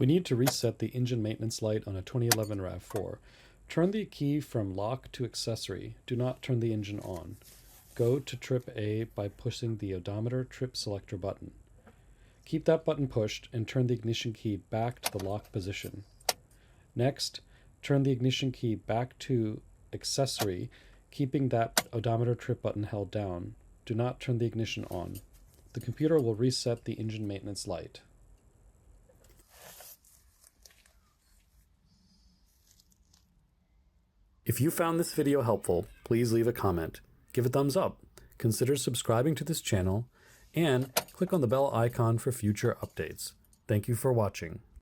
We need to reset the engine maintenance light on a 2011 Rav4. Turn the key from lock to accessory. Do not turn the engine on. Go to trip A by pushing the odometer trip selector button. Keep that button pushed and turn the ignition key back to the lock position. Next, turn the ignition key back to accessory, keeping that odometer trip button held down. Do not turn the ignition on. The computer will reset the engine maintenance light. If you found this video helpful, please leave a comment, give a thumbs up, consider subscribing to this channel, and click on the bell icon for future updates. Thank you for watching.